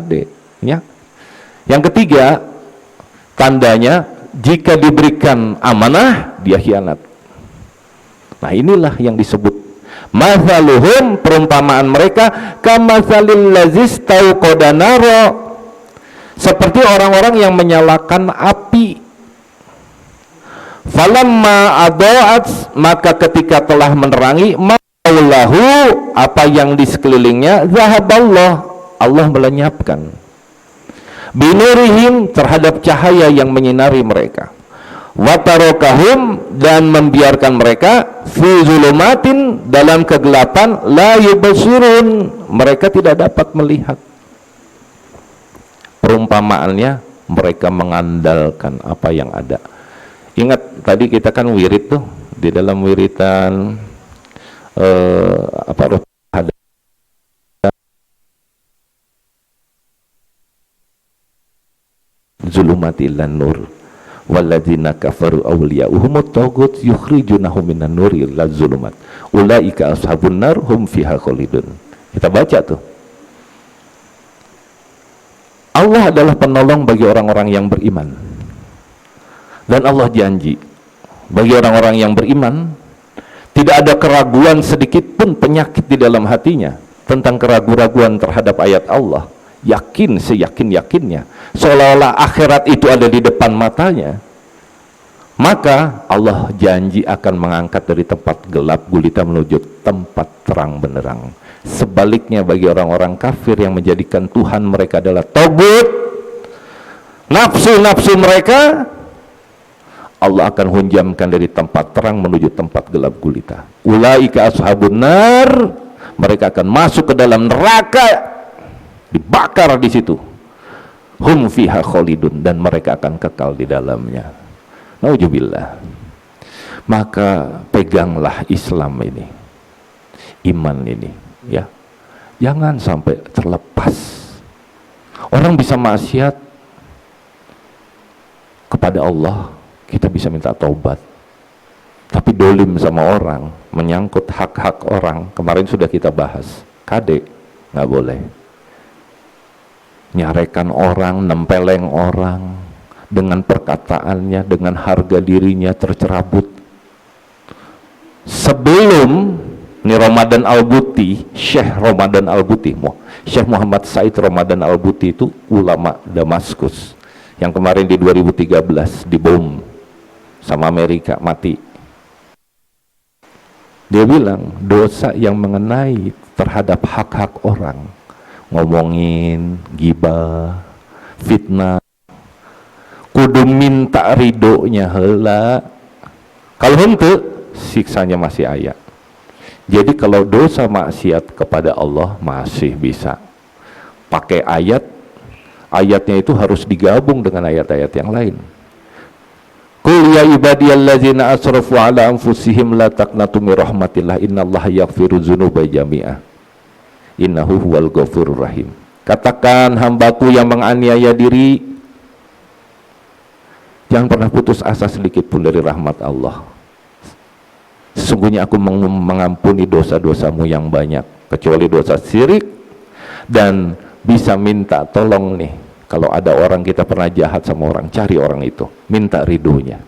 KD, ya. Yang ketiga, tandanya jika diberikan amanah dia khianat. Nah, inilah yang disebut mathaluhum, perumpamaan mereka kamathalil lazis tauqada naro, seperti orang-orang yang menyalakan api. Falamma adaat, maka ketika telah menerangi maulahu, apa yang di sekelilingnya, zahaballah, Allah melenyapkan binurihim, terhadap cahaya yang menyinari mereka, watarokahum, dan membiarkan mereka fi zulumatin, dalam kegelapan, la yubsirun, mereka tidak dapat melihat. Perumpamaannya, mereka mengandalkan apa yang ada. Ingat tadi kita kan wirid tuh, di dalam wiridan ada zulumatil nur walladzina kafaru awliya'uhumut taghut yukhrijunahum minan nuri ila zulumat ulaika ashabun nar hum fiha khalidun. Kita baca tuh, Allah adalah penolong bagi orang-orang yang beriman. Dan Allah janji bagi orang-orang yang beriman tidak ada keraguan sedikit pun, penyakit di dalam hatinya tentang keraguan-raguan terhadap ayat Allah. Yakin seyakin-yakinnya, seolah-olah akhirat itu ada di depan matanya. Maka Allah janji akan mengangkat dari tempat gelap gulita menuju tempat terang benderang. Sebaliknya bagi orang-orang kafir yang menjadikan Tuhan mereka adalah tagut, nafsu-nafsu mereka, Allah akan hunjamkan dari tempat terang menuju tempat gelap gulita. Ulaika ashabun nar, mereka akan masuk ke dalam neraka, dibakar di situ. Hum fiha khalidun, dan mereka akan kekal di dalamnya. Nauzubillah. Maka peganglah Islam ini, iman ini, ya. Jangan sampai terlepas. Orang bisa maksiat kepada Allah, kita bisa minta taubat, tapi dolim sama orang, menyangkut hak-hak orang, kemarin sudah kita bahas, KD nggak boleh. Nyarekan orang, nempeleng orang dengan perkataannya, dengan harga dirinya tercerabut. Sebelum ini Ramadan Al-Buti, Syekh Ramadan Al-Buti, Syekh Muhammad Said Ramadan Al-Buti itu ulama Damaskus yang kemarin di 2013 dibom sama Amerika, mati. Dia bilang dosa yang mengenai terhadap hak-hak orang, ngomongin, gibah, fitnah, kudu minta ridhonya heula. Kalau henteu, siksanya masih aya. Jadi kalau dosa maksiat kepada Allah masih bisa pakai ayat, ayatnya itu harus digabung dengan ayat-ayat yang lain. Qul ya ibadiyallazina asrafu ala anfusihim la taqnatu min rahmatillah innallaha yaghfiru dzunuba jami'ah innahu huwal ghafurur rahim. Katakan hambaku yang menganiaya diri, jangan pernah putus asa sedikit pun dari rahmat Allah. Sesungguhnya aku mengampuni dosa-dosamu yang banyak kecuali dosa syirik, dan bisa minta tolong nih. Kalau ada orang kita pernah jahat sama orang, cari orang itu, minta ridhonya,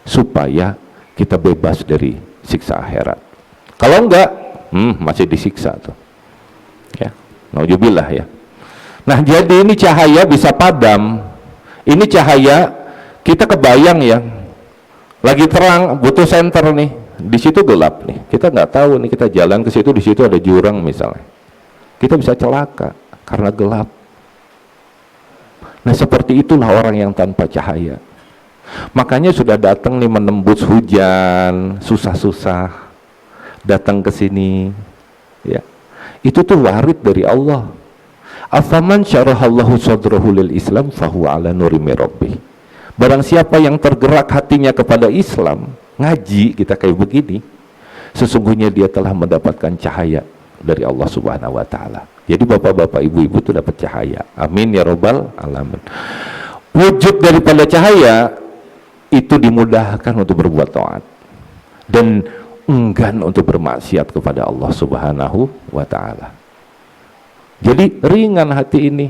supaya kita bebas dari siksa akhirat. Kalau enggak, masih disiksa tuh. Ya, nauzubillah ya. Nah, jadi ini cahaya bisa padam. Ini cahaya kita kebayang ya, lagi terang butuh senter nih, di situ gelap nih. Kita nggak tahu nih, kita jalan ke situ, di situ ada jurang misalnya. Kita bisa celaka karena gelap. Nah, seperti itulah orang yang tanpa cahaya. Makanya sudah datang nih menembus hujan, susah-susah datang ke sini, ya. Itu tuh warid dari Allah. Afaman syarahallahu sadrahu lil Islam fahuwa ala nuri min rabbih. Barang siapa yang tergerak hatinya kepada Islam, ngaji kita kayak begini, sesungguhnya dia telah mendapatkan cahaya dari Allah Subhanahu wa taala. Jadi bapak-bapak, ibu-ibu itu dapat cahaya. Amin ya robbal alamin. Wujud daripada cahaya itu dimudahkan untuk berbuat taat dan enggan untuk bermaksiat kepada Allah Subhanahu wa taala. Jadi ringan hati ini,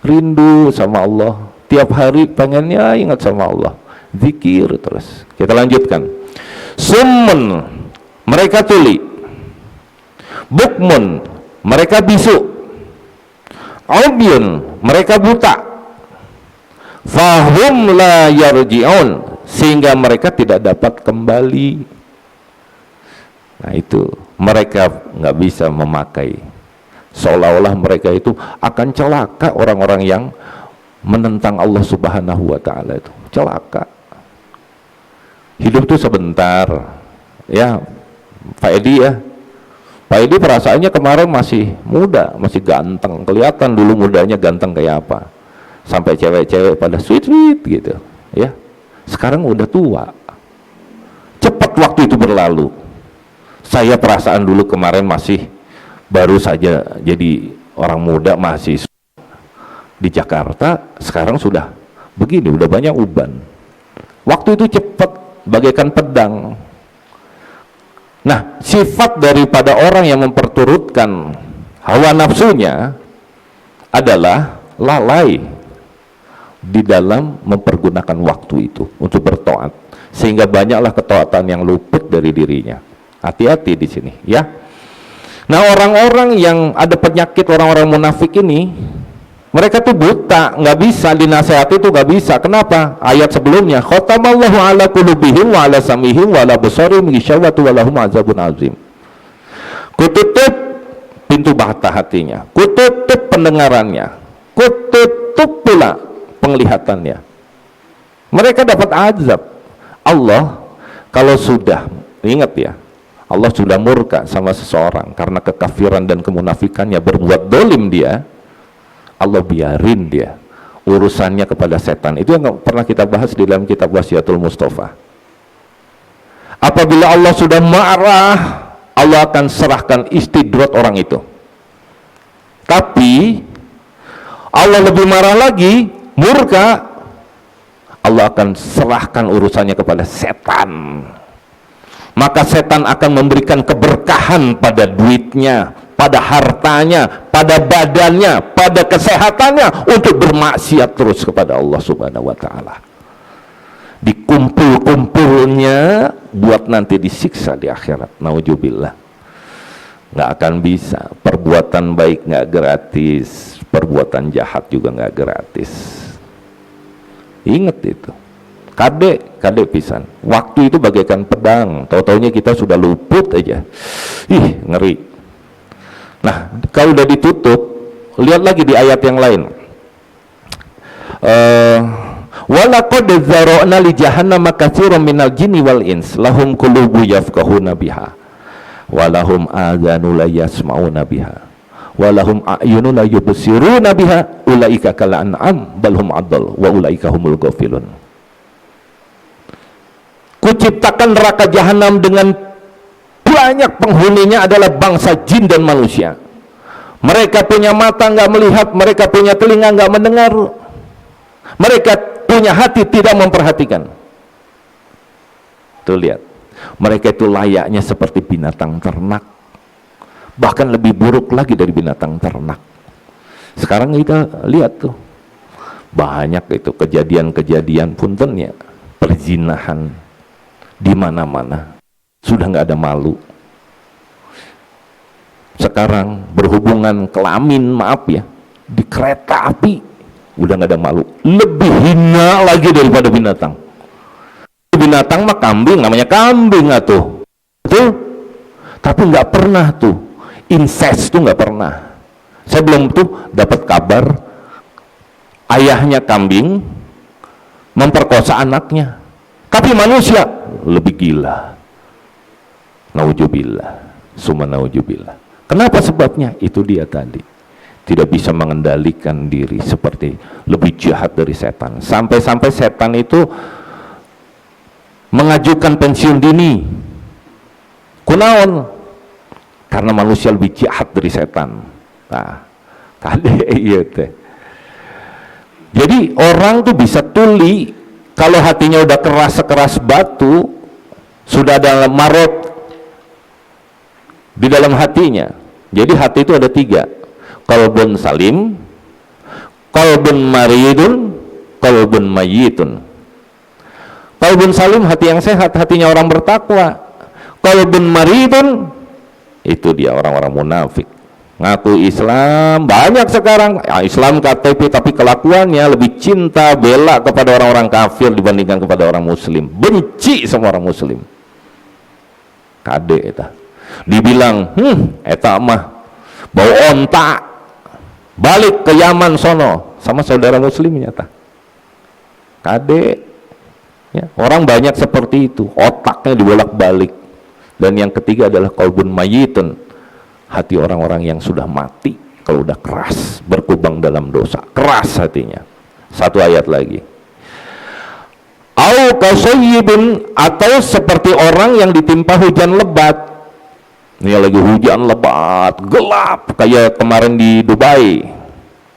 rindu sama Allah, tiap hari pengennya ingat sama Allah, zikir terus. Kita lanjutkan. Summun, mereka tuli. Bukmun, mereka bisu. Umyun, mereka buta. Fahum la yarji'un, sehingga mereka tidak dapat kembali. Nah itu, mereka nggak bisa memakai. Seolah-olah mereka itu akan celaka, orang-orang yang menentang Allah Subhanahu wa Ta'ala itu celaka. Hidup itu sebentar ya Pak Edi ya. Pak Edi perasaannya kemarin masih muda, masih ganteng, kelihatan dulu mudanya ganteng kayak apa, sampai cewek-cewek pada sweet gitu ya. Sekarang udah tua, cepat waktu itu berlalu. Saya perasaan dulu kemarin masih baru saja jadi orang muda, masih di Jakarta, sekarang sudah begini, udah banyak uban. Waktu itu cepat bagaikan pedang. Nah, sifat daripada orang yang memperturutkan hawa nafsunya adalah lalai di dalam mempergunakan waktu itu untuk bertaat, sehingga banyaklah ketaatan yang luput dari dirinya. Hati-hati di sini ya. Nah, orang-orang yang ada penyakit, orang-orang munafik ini, mereka tuh buta, nggak bisa dinasehati, itu nggak bisa. Kenapa? Ayat sebelumnya, khatamallahu ala qulubihim wa ala samihim wa ala basarihim ghishawatu wa lahum azabun azim. Kututup pintu mata hatinya, kututup pendengarannya, kututup pula penglihatannya. Mereka dapat azab. Allah kalau sudah, ingat ya, Allah sudah murka sama seseorang karena kekafiran dan kemunafikannya, berbuat dolim dia, Allah biarin dia urusannya kepada setan. Itu yang pernah kita bahas di dalam kitab Wasiatul Mustafa. Apabila Allah sudah marah, Allah akan serahkan istidrat orang itu. Tapi Allah lebih marah lagi, murka, Allah akan serahkan urusannya kepada setan. Maka setan akan memberikan keberkahan pada duitnya, pada hartanya, pada badannya, pada kesehatannya, untuk bermaksiat terus kepada Allah Subhanahu wa Ta'ala. Dikumpul-kumpulnya buat nanti disiksa di akhirat. Nauzubillah. Nggak akan bisa. Perbuatan baik nggak gratis, perbuatan jahat juga nggak gratis. Ingat itu. Kade pisan. Waktu itu bagaikan pedang, tahu-taunya kita sudah luput aja. Ih, ngeri. Nah, kalau udah ditutup, lihat lagi di ayat yang lain. Walaqad dzara'na li jahannama katsiran minal jinni wal ins lahum qulubu yafqahuna biha wa lahum adhanu la yasma'una biha wa lahum a'yunun la yubsiruna biha ulaika kal an'am bal hum adall wa ulaika humul ghafilun. Kuciptakan neraka jahanam dengan banyak penghuninya adalah bangsa jin dan manusia. Mereka punya mata nggak melihat, mereka punya telinga nggak mendengar, mereka punya hati tidak memperhatikan. Tuh lihat, mereka itu layaknya seperti binatang ternak, bahkan lebih buruk lagi dari binatang ternak. Sekarang kita lihat tuh, banyak itu kejadian-kejadian puntennya, perzinahan di mana-mana, sudah nggak ada malu. Sekarang berhubungan kelamin, maaf ya, di kereta api udah nggak ada malu, lebih hina lagi daripada binatang. Binatang mah kambing, namanya kambing atuh, betul? Tapi nggak pernah tuh incest tuh, nggak pernah. Saya belum tuh dapat kabar ayahnya kambing memperkosa anaknya. Tapi manusia lebih gila. Nauzubillah, summa nauzubillah. Kenapa sebabnya? Itu dia tadi, tidak bisa mengendalikan diri, seperti lebih jahat dari setan. Sampai-sampai setan itu mengajukan pensiun dini. Kunaon? Karena manusia lebih jahat dari setan. Nah, kade iya teh. Jadi orang tuh bisa tuli kalau hatinya udah keras sekeras batu, sudah ada marot di dalam hatinya. Jadi hati itu ada 3, qalbun salim, qalbun maridun, qalbun mayyitun. Qalbun salim, hati yang sehat, hatinya orang bertakwa. Qalbun maridun, itu dia orang-orang munafik. Ngaku Islam, banyak sekarang ya, Islam KTP, tapi kelakuannya lebih cinta, bela kepada orang-orang kafir dibandingkan kepada orang muslim. Benci sama orang muslim. Kade eta. Dibilang, eta mah bau onta, balik ke Yaman sono sama saudara muslim nyata. Kade. Ya, orang banyak seperti itu, otaknya dibolak-balik. Dan yang ketiga adalah qalbun mayyitun, hati orang-orang yang sudah mati kalau udah keras, berkubang dalam dosa, keras hatinya. Satu ayat lagi, au kasayyibin, atau seperti orang yang ditimpa hujan lebat. Ini lagi hujan lebat, gelap, kayak kemarin di Dubai.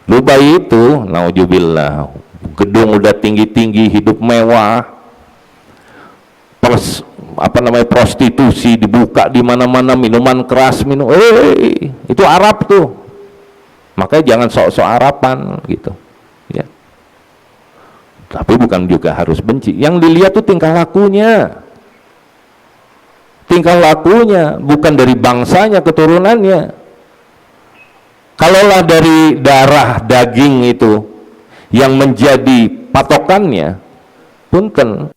Dubai itu, nauzubillah, gedung udah tinggi-tinggi, hidup mewah, prostitusi dibuka di mana-mana, minuman keras, itu Arab tuh. Makanya jangan sok-sok Araban gitu ya. Tapi bukan juga harus benci. Yang dilihat tuh tingkah lakunya, bukan dari bangsanya, keturunannya. Kalaulah dari darah daging itu yang menjadi patokannya, punten,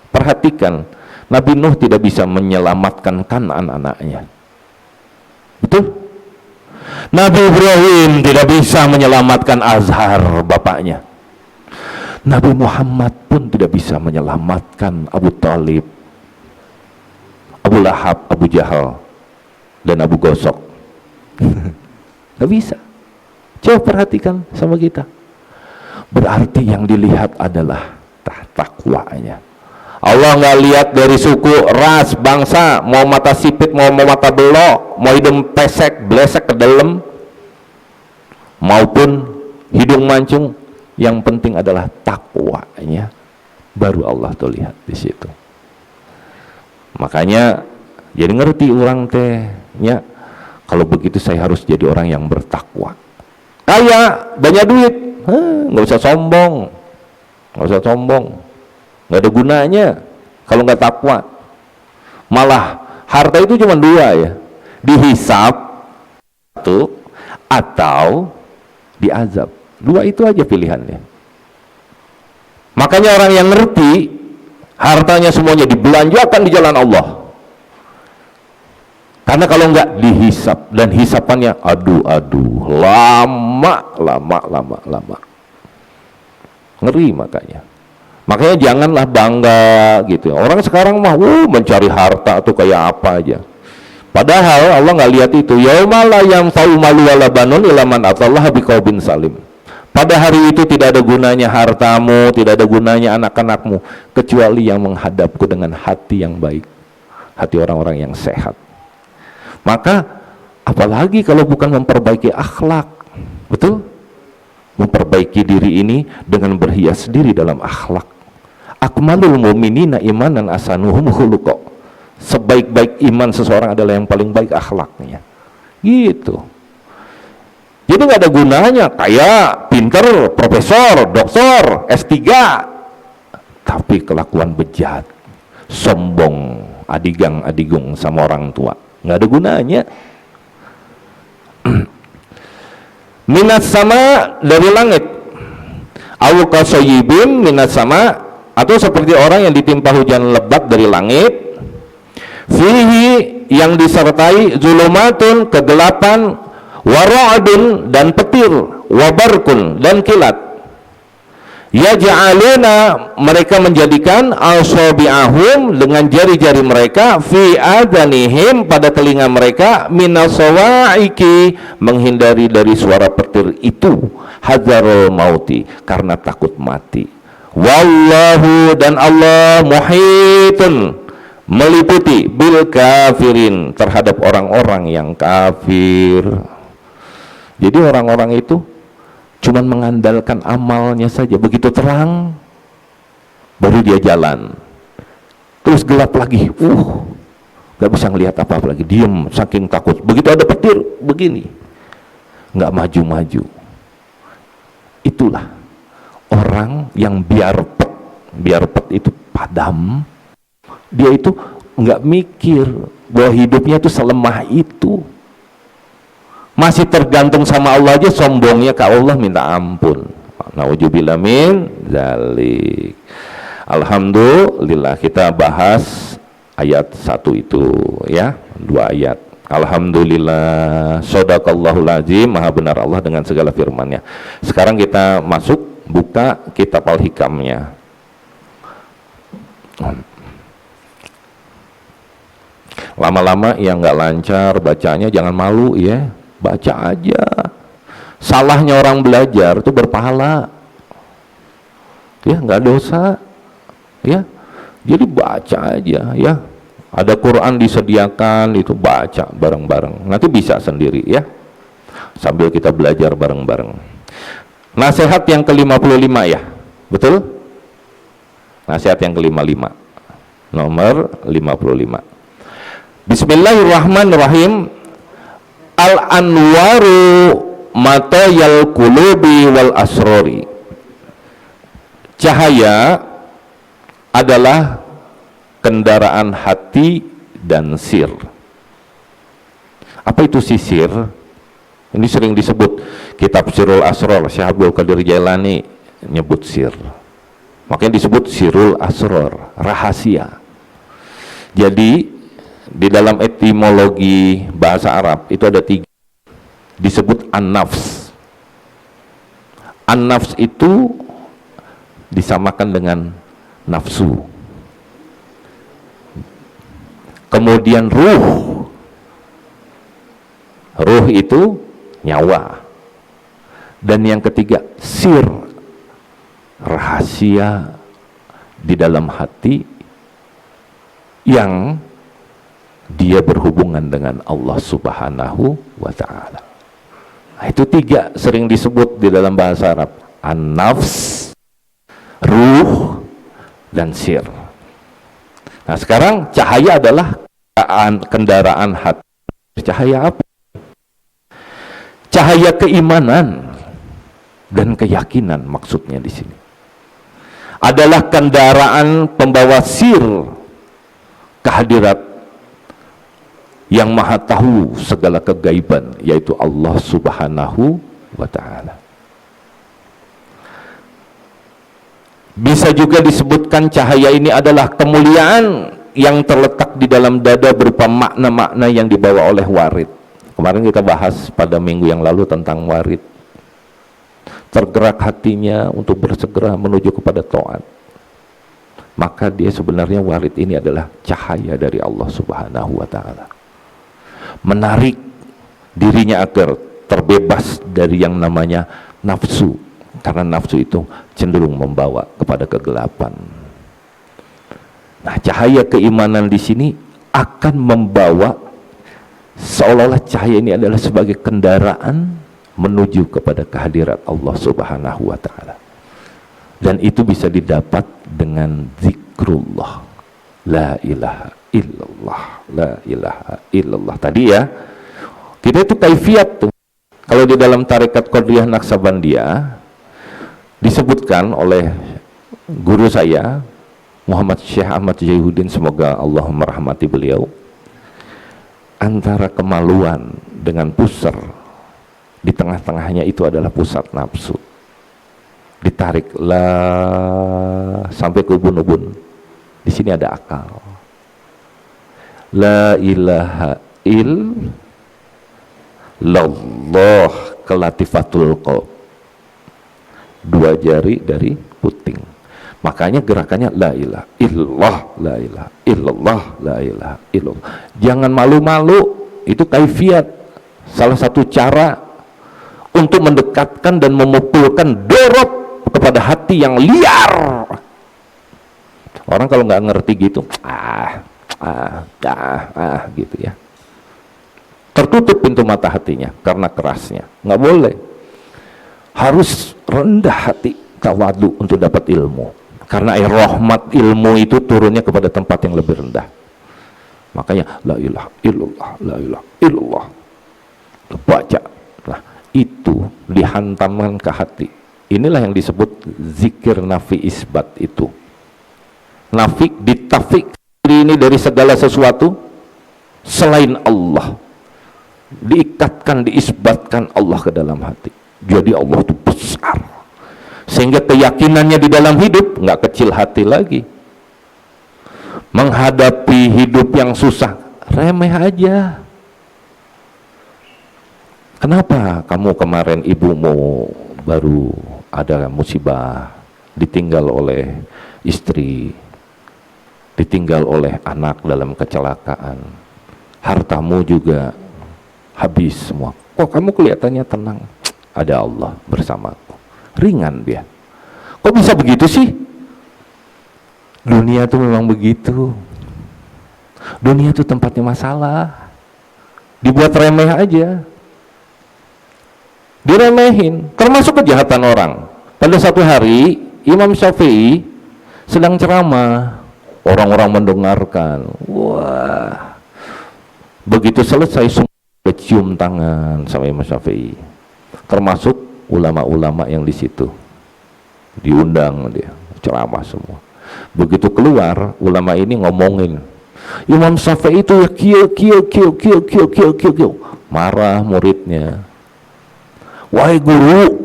perhatikan, Nabi Nuh tidak bisa menyelamatkan anak-anaknya. Betul? Nabi Ibrahim tidak bisa menyelamatkan Azhar, bapaknya. Nabi Muhammad pun tidak bisa menyelamatkan Abu Talib, Abu Lahab, Abu Jahal, dan Abu Gosok. Tidak bisa. Coba perhatikan sama kita. Berarti yang dilihat adalah takwanya. Allah nggak lihat dari suku, ras, bangsa, mau mata sipit, mau mata belok, mau hidung pesek, blesek ke dalam, maupun hidung mancung. Yang penting adalah takwanya, baru Allah tuh lihat di situ. Makanya jadi ngerti orang tehnya, kalau begitu saya harus jadi orang yang bertakwa. Kaya, banyak duit, nggak usah sombong, nggak ada gunanya kalau nggak takwa. Malah harta itu cuma dua ya, dihisap tuh atau diazab. Dua itu aja pilihannya. Makanya orang yang ngerti, hartanya semuanya dibelanjakan di jalan Allah. Karena kalau nggak dihisap, dan hisapannya aduh lama. Ngeri makanya. Makanya janganlah bangga gitu. Orang sekarang mah mencari harta tuh kayak apa aja. Padahal Allah nggak lihat itu. Yauma la yanfa'u malu wala banun illa man atallaha biqalbin salim. Pada hari itu tidak ada gunanya hartamu, tidak ada gunanya anak-anakmu, kecuali yang menghadapku dengan hati yang baik, hati orang-orang yang sehat. Maka apalagi kalau bukan memperbaiki akhlak, betul? Memperbaiki diri ini dengan berhias diri dalam akhlak. Akmalul mu'minina imanan asanuhum khuluqa. Sebaik-baik iman seseorang adalah yang paling baik akhlaknya. Gitu. Jadi nggak ada gunanya kayak pinter, profesor, doktor, S3, tapi kelakuan bejat, sombong, adigang-adigung sama orang tua, nggak ada gunanya. Minas sama, dari langit, aw kasayyibin minas sama, atau seperti orang yang ditimpa hujan lebat dari langit, fihi, yang disertai zulumatun, kegelapan, wara'adun, dan petir, wabarkun, dan kilat. Yaj'aluna, mereka menjadikan asabi'ahum, dengan jari-jari mereka, fi adhanihim, pada telinga mereka, minasawa'iki, menghindari dari suara petir itu, hadzarul mauti, karena takut mati. Wallahu, dan Allah, muhitun, meliputi, bil kafirin, terhadap orang-orang yang kafir. Jadi orang-orang itu cuman mengandalkan amalnya saja, begitu terang baru dia jalan, terus gelap lagi, gak bisa ngelihat apa-apa lagi, diem saking takut. Begitu ada petir begini, nggak maju-maju. Itulah orang yang biarpet itu padam, dia itu nggak mikir bahwa hidupnya itu selemah itu, masih tergantung sama Allah aja, sombongnya ke Allah minta ampun. Nauzubillah min dzalik. Alhamdulillah, kita bahas ayat 1 itu ya, 2 ayat. Alhamdulillah, shadaqallahul azim, maha benar Allah dengan segala firman-Nya. Sekarang kita masuk, buka kitab Al-Hikamnya. Lama-lama yang nggak lancar bacanya jangan malu ya, baca aja. Salahnya orang belajar itu berpahala ya, nggak dosa ya, jadi baca aja ya. Ada Quran disediakan, itu baca bareng-bareng, nanti bisa sendiri ya, sambil kita belajar bareng-bareng. Nasihat yang ke-55 ya, betul? Nasihat yang ke-55, nomor 55. Bismillahirrahmanirrahim. Al-anwaru matayal qulubi wal asrori. Cahaya adalah kendaraan hati dan sir. Apa itu sisir? Ini sering disebut kitab Sirul Asror, Syekh Abdul Qadir Jailani nyebut sir. Makanya disebut Sirul Asror, rahasia. Jadi di dalam etimologi bahasa Arab itu ada 3, disebut an-nafs. An-nafs itu disamakan dengan nafsu. Kemudian ruh. Ruh itu nyawa. Dan yang ketiga sir, rahasia di dalam hati yang dia berhubungan dengan Allah Subhanahu wa ta'ala. Nah, itu 3 sering disebut di dalam bahasa Arab: an-nafs, ruh, dan sir. Nah, sekarang cahaya adalah kendaraan hati. Cahaya apa? Cahaya keimanan dan keyakinan, maksudnya di sini adalah kendaraan pembawa sir kehadirat yang maha tahu segala kegaiban, yaitu Allah Subhanahu wa ta'ala. Bisa juga disebutkan cahaya ini adalah kemuliaan yang terletak di dalam dada berupa makna-makna yang dibawa oleh warid. Kemarin kita bahas pada minggu yang lalu tentang warid. Tergerak hatinya untuk bersegera menuju kepada taat, maka dia sebenarnya warid ini adalah cahaya dari Allah Subhanahu wa ta'ala, menarik dirinya agar terbebas dari yang namanya nafsu, karena nafsu itu cenderung membawa kepada kegelapan. Nah, cahaya keimanan di sini akan membawa, seolah-olah cahaya ini adalah sebagai kendaraan menuju kepada kehadirat Allah Subhanahu wa ta'ala. Dan itu bisa didapat dengan zikrullah, la ilaha illallah, la ilaha illallah. Tadi ya, kita itu kaifiat tuh. Kalau di dalam tarekat Qadiriyah Naksabandiyah disebutkan oleh guru saya Muhammad Syekh Ahmad Jaihuddin, semoga Allah merahmati beliau, antara kemaluan dengan pusar, di tengah-tengahnya itu adalah pusat nafsu. Ditarik lah sampai ke ubun-ubun. Di sini ada akal. La ilaha illallah, kelatifatul qalb. 2 jari dari puting. Makanya gerakannya la ilaha illallah, la ilaha illallah, la ilaha illallah. Jangan malu-malu, itu kaifiat. Salah satu cara untuk mendekatkan dan memukulkan dorot kepada hati yang liar. Orang kalau nggak ngerti gitu, gitu ya, tertutup pintu mata hatinya karena kerasnya. Nggak boleh, harus rendah hati, tawadu untuk dapat ilmu, karena air rahmat ilmu itu turunnya kepada tempat yang lebih rendah. Makanya la ilaha illallah, la ilaha illallah, baca. Nah, itu dihantamkan ke hati. Inilah yang disebut zikir nafi isbat itu. Nafi ditafik ini dari segala sesuatu selain Allah, diikatkan, diisbatkan Allah ke dalam hati. Jadi Allah itu besar, sehingga keyakinannya di dalam hidup nggak kecil hati lagi. Menghadapi hidup yang susah remeh aja. Kenapa kamu kemarin ibumu baru ada musibah, ditinggal oleh istri, ditinggal oleh anak dalam kecelakaan, hartamu juga habis semua, kok kamu kelihatannya tenang? Ada Allah bersamaku, ringan dia. Kok bisa begitu sih? Dunia itu memang begitu. Dunia itu tempatnya masalah, dibuat remeh aja, diremehin, termasuk kejahatan orang. Pada satu hari Imam Syafi'i sedang ceramah, orang-orang mendengarkan. Wah, begitu selesai semua cium tangan sama Imam Syafi'i, termasuk ulama-ulama yang di situ diundang, dia ceramah semua. Begitu keluar, ulama ini ngomongin Imam Syafi'i itu kieu. Marah muridnya, wahai guru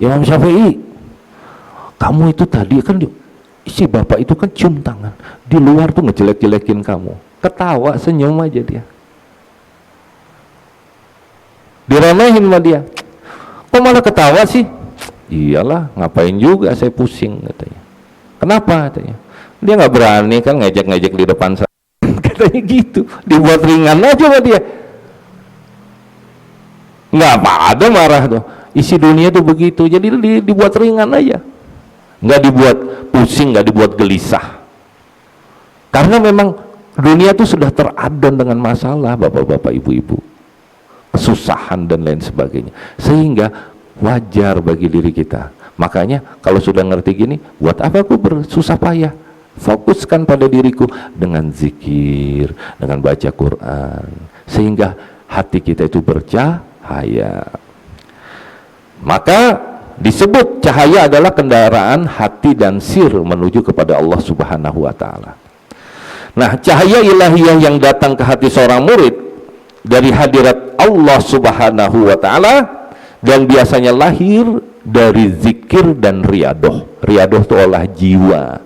Imam Syafi'i, kamu itu tadi kan si bapak itu kan cium tangan, di luar tuh ngejelek-jelekin kamu. Ketawa, senyum aja dia, diremehin sama dia. Kok malah ketawa sih? Iyalah, ngapain juga saya pusing, katanya. Kenapa, katanya? Dia nggak berani kan ngejek-ngejek di depan saya. Katanya gitu, dibuat ringan aja sama dia. Nggak ada marah tuh. Isi dunia tuh begitu, jadi dibuat ringan aja, nggak dibuat pusing, nggak dibuat gelisah. Karena memang dunia tuh sudah teradon dengan masalah, bapak-bapak, ibu-ibu, kesusahan dan lain sebagainya, sehingga wajar bagi diri kita. Makanya kalau sudah ngerti gini, buat apa aku bersusah payah? Fokuskan pada diriku dengan zikir, dengan baca Quran, sehingga hati kita itu bercahaya. Maka disebut cahaya adalah kendaraan hati dan sir menuju kepada Allah Subhanahu wa ta'ala. Nah, cahaya ilahiyah yang datang ke hati seorang murid dari hadirat Allah Subhanahu wa ta'ala, dan biasanya lahir dari zikir dan riadoh. Riadoh itu olah jiwa.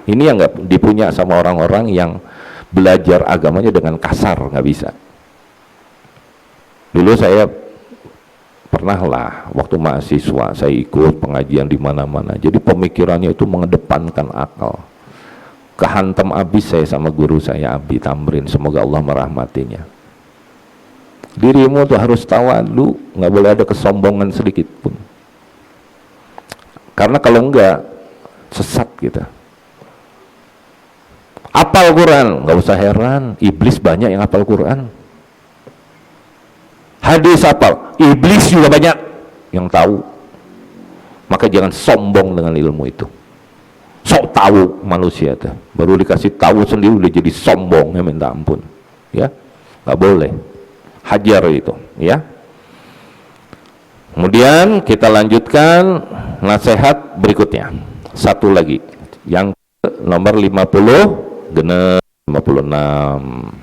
Ini yang nggak dipunya sama orang-orang yang belajar agamanya dengan kasar, nggak bisa. Dulu saya pernah lah, waktu mahasiswa saya ikut pengajian di mana-mana. Jadi pemikirannya itu mengedepankan akal. Kehantam abis saya sama guru saya Abi Tamrin, semoga Allah merahmatinya. Dirimu tuh harus tawadu, nggak boleh ada kesombongan sedikit pun. Karena kalau enggak, sesat kita. Apal Quran, nggak usah heran, iblis banyak yang hafal Quran. Hadis hafal, iblis juga banyak yang tahu. Maka jangan sombong dengan ilmu itu. Sok tahu manusia tuh, baru dikasih tahu sendiri udah jadi sombong, ya minta ampun. Ya, nggak boleh. Hajar itu, ya. Kemudian kita lanjutkan nasihat berikutnya. Satu lagi, yang nomor 50, genep 56.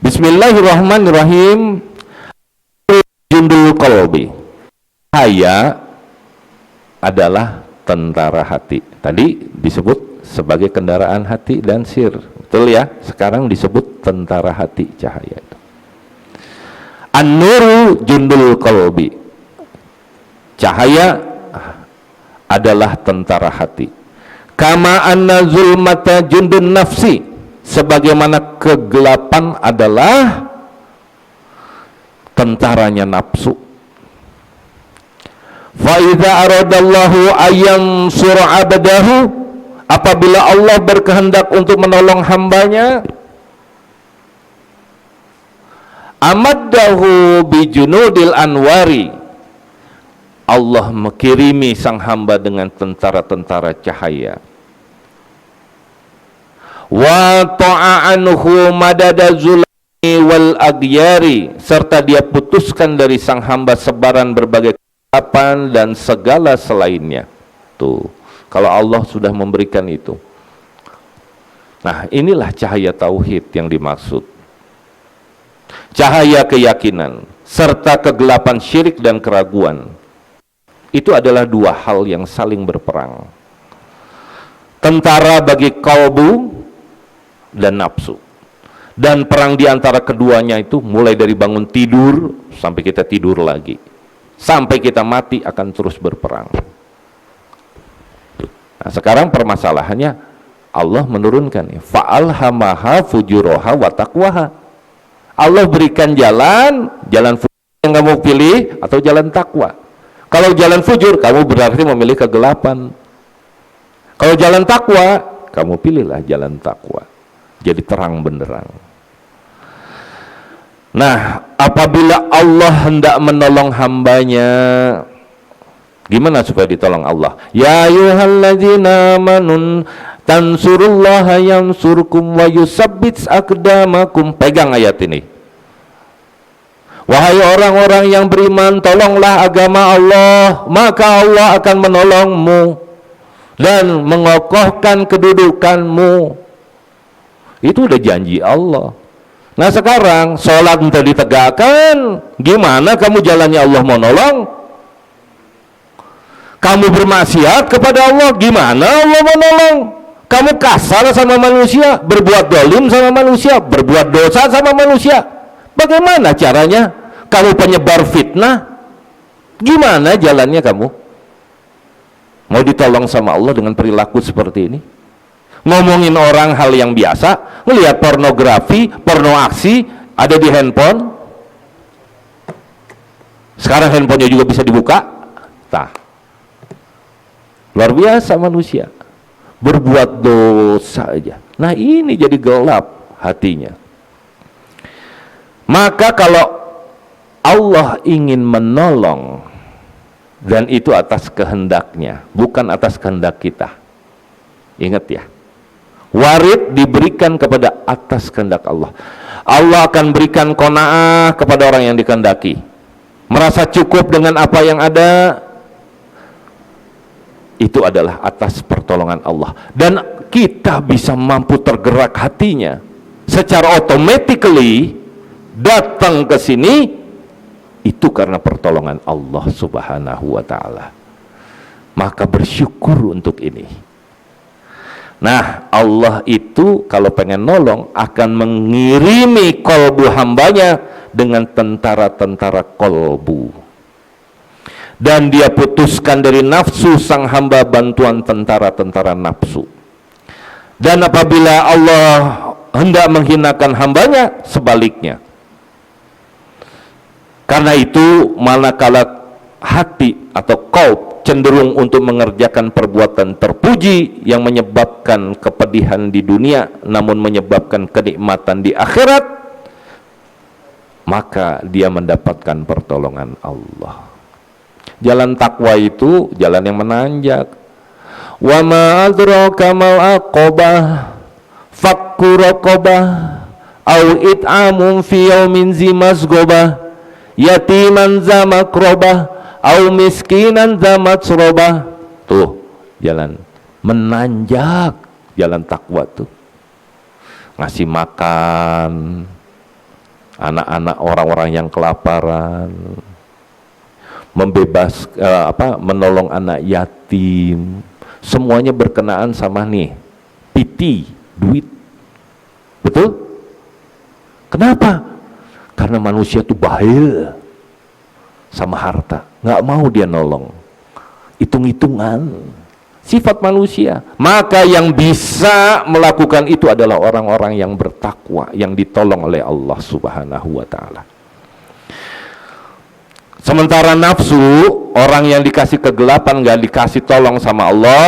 Bismillahirrahmanirrahim. Jundul qalbi. Cahaya adalah tentara hati. Tadi disebut sebagai kendaraan hati dan sir, betul ya? Sekarang disebut tentara hati, cahaya itu. An-nuru jundul qalbi. Cahaya adalah tentara hati. Kama anna zulmata jundun nafsi. Sebagaimana kegelapan adalah tentaranya nafsu. Fa idza aradallahu ayyam sur'a abdahu, apabila Allah berkehendak untuk menolong hambanya, amaddahu bijunudil anwari, Allah mengkirimi sang hamba dengan tentara-tentara cahaya. Wa ta'anhu madada zulm, wal aghyari, serta dia putuskan dari sang hamba sebaran berbagai kegelapan dan segala selainnya. Tuh, kalau Allah sudah memberikan itu. Nah, inilah cahaya tauhid yang dimaksud. Cahaya keyakinan serta kegelapan syirik dan keraguan. Itu adalah dua hal yang saling berperang. Tentara bagi kalbu dan nafsu. Dan perang di antara keduanya itu mulai dari bangun tidur sampai kita tidur lagi. Sampai kita mati akan terus berperang. Nah, sekarang permasalahannya Allah menurunkan fa'alhamaha fujuroha wa taqwaha. Allah berikan jalan fujur yang kamu pilih atau jalan takwa. Kalau jalan fujur, kamu berarti memilih kegelapan. Kalau jalan takwa, kamu pilihlah jalan takwa. Jadi terang benderang. Nah, apabila Allah hendak menolong hambanya, gimana supaya ditolong Allah? Ya ayyuhalladzina amanu tansurullaha yansurkum wa yusabbits aqdamakum. Pegang ayat ini. Wahai orang-orang yang beriman, tolonglah agama Allah, maka Allah akan menolongmu dan mengokohkan kedudukanmu. Itu udah janji Allah. Nah sekarang sholat minta ditegakkan, gimana kamu jalannya Allah mau nolong? Kamu bermaksiat kepada Allah, gimana Allah mau nolong? Kamu kasar sama manusia, berbuat dolim sama manusia, berbuat dosa sama manusia, bagaimana caranya? Kamu penyebar fitnah, gimana jalannya kamu? Mau ditolong sama Allah dengan perilaku seperti ini? Ngomongin orang hal yang biasa, ngelihat pornografi, porno aksi ada di handphone. Sekarang handphonenya juga bisa dibuka. Tah, luar biasa manusia, berbuat dosa aja. Nah ini jadi gelap hatinya. Maka kalau Allah ingin menolong, dan itu atas kehendaknya, bukan atas kehendak kita. Ingat ya, warid diberikan kepada atas kehendak Allah. Allah akan berikan qanaah kepada orang yang dikehendaki, merasa cukup dengan apa yang ada. Itu adalah atas pertolongan Allah, dan kita bisa mampu tergerak hatinya secara automatically datang ke sini. Itu karena pertolongan Allah subhanahu wa ta'ala. Maka bersyukur untuk ini. Nah Allah itu kalau pengen nolong akan mengirimi kolbu hambanya dengan tentara-tentara kolbu, dan dia putuskan dari nafsu sang hamba bantuan tentara-tentara nafsu. Dan apabila Allah hendak menghinakan hambanya, sebaliknya. Karena itu manakala hati atau qalb cenderung untuk mengerjakan perbuatan terpuji yang menyebabkan kepedihan di dunia namun menyebabkan kenikmatan di akhirat, maka dia mendapatkan pertolongan Allah. Jalan takwa itu jalan yang menanjak. Wa ma adraka mal aqabah fakku raqabah au it'amun fi yaumin zi masghobah yatiman za makrobah au miskinan za matsrobah. Tuh jalan menanjak, jalan takwa tuh. Ngasih makan anak-anak orang-orang yang kelaparan, membebas menolong anak yatim, semuanya berkenaan sama nih piti, duit. Betul? Kenapa? Karena manusia itu bahil sama harta, nggak mau dia nolong, hitung-hitungan, sifat manusia. Maka yang bisa melakukan itu adalah orang-orang yang bertakwa, yang ditolong oleh Allah subhanahu wa ta'ala. Sementara nafsu, orang yang dikasih kegelapan, nggak dikasih tolong sama Allah,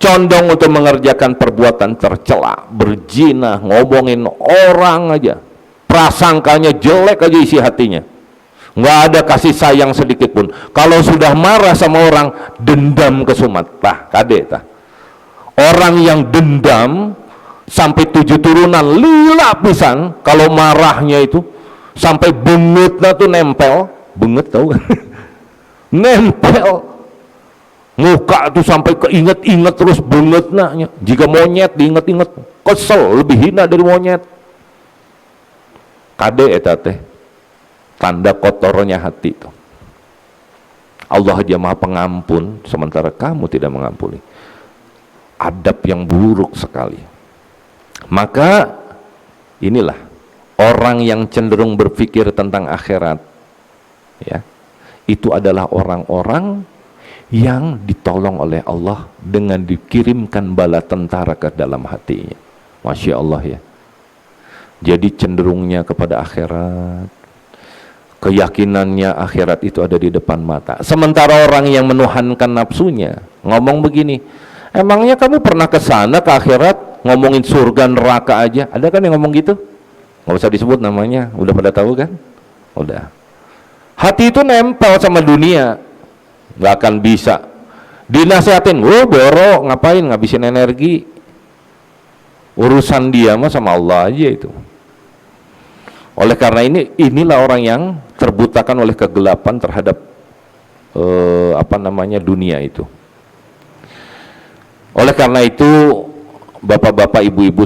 condong untuk mengerjakan perbuatan tercela, berzina, ngomongin orang aja, prasangkanya jelek aja isi hatinya, nggak ada kasih sayang sedikit pun. Kalau sudah marah sama orang, dendam kesumat. Tah, kade tah. Orang yang dendam sampai 7 turunan, lila pisan. Kalau marahnya itu sampai bengetnya tuh nempel, benget tau kan? Nempel muka tuh sampai keinget-inget terus bengetnya. Jika monyet diinget-inget, kesel, lebih hina dari monyet. Kade eta teh tanda kotornya hati tuh. Allah aja Maha Pengampun, sementara kamu tidak mengampuni. Adab yang buruk sekali. Maka inilah orang yang cenderung berpikir tentang akhirat, ya, itu adalah orang-orang yang ditolong oleh Allah dengan dikirimkan bala tentara ke dalam hatinya. Masya Allah ya. Jadi cenderungnya kepada akhirat, keyakinannya akhirat itu ada di depan mata. Sementara orang yang menuhankan nafsunya ngomong begini, emangnya kamu pernah ke sana ke akhirat, ngomongin surga neraka aja? Ada kan yang ngomong gitu? Nggak usah disebut namanya, udah pada tahu kan? Udah. Hati itu nempel sama dunia, nggak akan bisa dinasehatin. Oh boro, ngapain ngabisin energi? Urusan dia mah sama Allah aja itu. Oleh karena inilah orang yang terbutakan oleh kegelapan terhadap dunia itu. Oleh karena itu, bapak-bapak, ibu-ibu,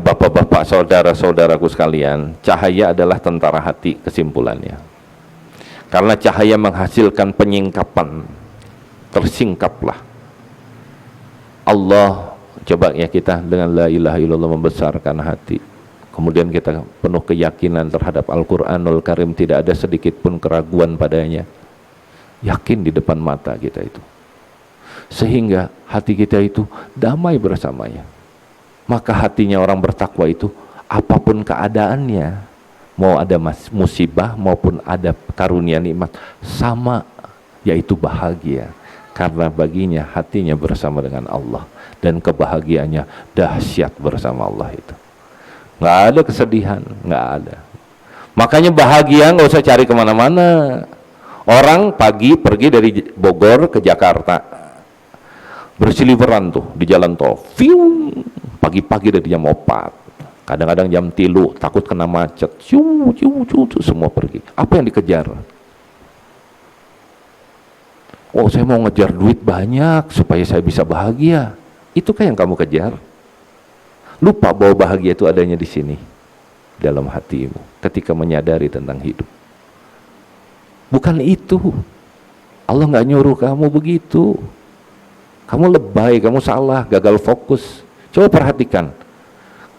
bapak-bapak, saudara-saudaraku sekalian, cahaya adalah tentara hati, kesimpulannya. Karena cahaya menghasilkan penyingkapan, tersingkaplah. Allah, coba ya kita dengan la ilaha illallah membesarkan hati. Kemudian kita penuh keyakinan terhadap Al-Quranul Karim, tidak ada sedikit pun keraguan padanya. Yakin di depan mata kita itu. Sehingga hati kita itu damai bersamanya. Maka hatinya orang bertakwa itu, apapun keadaannya, mau ada musibah maupun ada karunia nikmat, sama, yaitu bahagia. Karena baginya hatinya bersama dengan Allah. Dan kebahagiaannya dahsyat bersama Allah itu. Nggak ada kesedihan, nggak ada. Makanya bahagia nggak usah cari kemana-mana. Orang pagi pergi dari Bogor ke Jakarta, bersiliweran tuh di jalan tol, pagi-pagi dari jam 4, kadang-kadang jam 3, takut kena macet, semua pergi. Apa yang dikejar? Oh, saya mau ngejar duit banyak supaya saya bisa bahagia. Itu kan yang kamu kejar. Lupa bahwa bahagia itu adanya di sini, dalam hatimu, ketika menyadari tentang hidup. Bukan itu. Allah nggak nyuruh kamu begitu. Kamu lebay, kamu salah, gagal fokus. Coba perhatikan.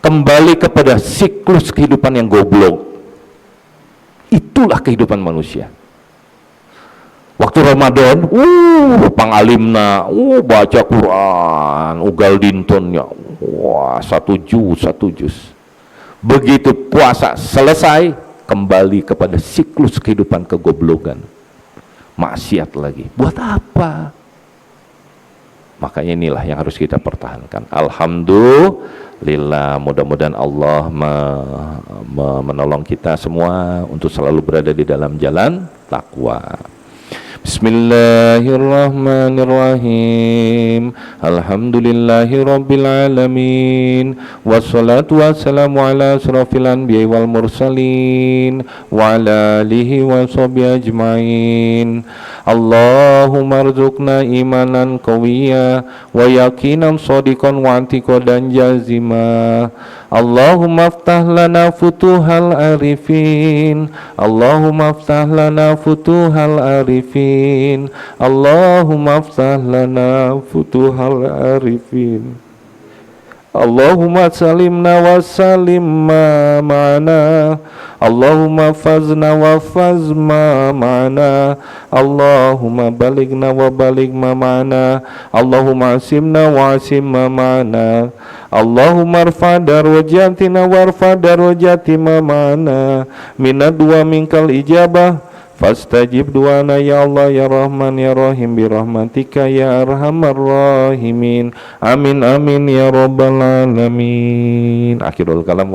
Kembali kepada siklus kehidupan yang goblok. Itulah kehidupan manusia. Waktu Ramadan, pangalimna, baca Quran, ugal dintonnya, satu juz. Begitu puasa selesai, kembali kepada siklus kehidupan kegoblokan. Maksiat lagi. Buat apa? Makanya inilah yang harus kita pertahankan. Alhamdulillah, mudah-mudahan Allah menolong kita semua untuk selalu berada di dalam jalan takwa. Bismillahirrahmanirrahim. Alhamdulillahi rabbil alamin. Wassalatu wassalamu ala asrafil anbiya'i wal mursalin wa ala alihi wa sahbihi ajmain. Allahumma arzuqna imanan qawiyya wa yaqinan shadiqan wa i'tiqadan jazima. Allahumma aftah lana futuhal arifin. Allahumma aftah lana futuhal arifin. Allahumma aftah lana futuhal arifin. Allahumma salimna wa salim ma ma'ana. Allahumma fazna wa faz ma ma'ana. Allahumma baligna wa balig ma ma'ana. Allahumma asimna wa asim ma ma'ana. Allahumma arfa darwajatina wa arfa darwajati ma ma'ana. Minad wa minkal ijabah. Fastajib duana ya Allah ya Rahman ya Rahim birahmatika ya arhamar rahimin. Amin amin ya rabbal alamin. Akhirul kalam.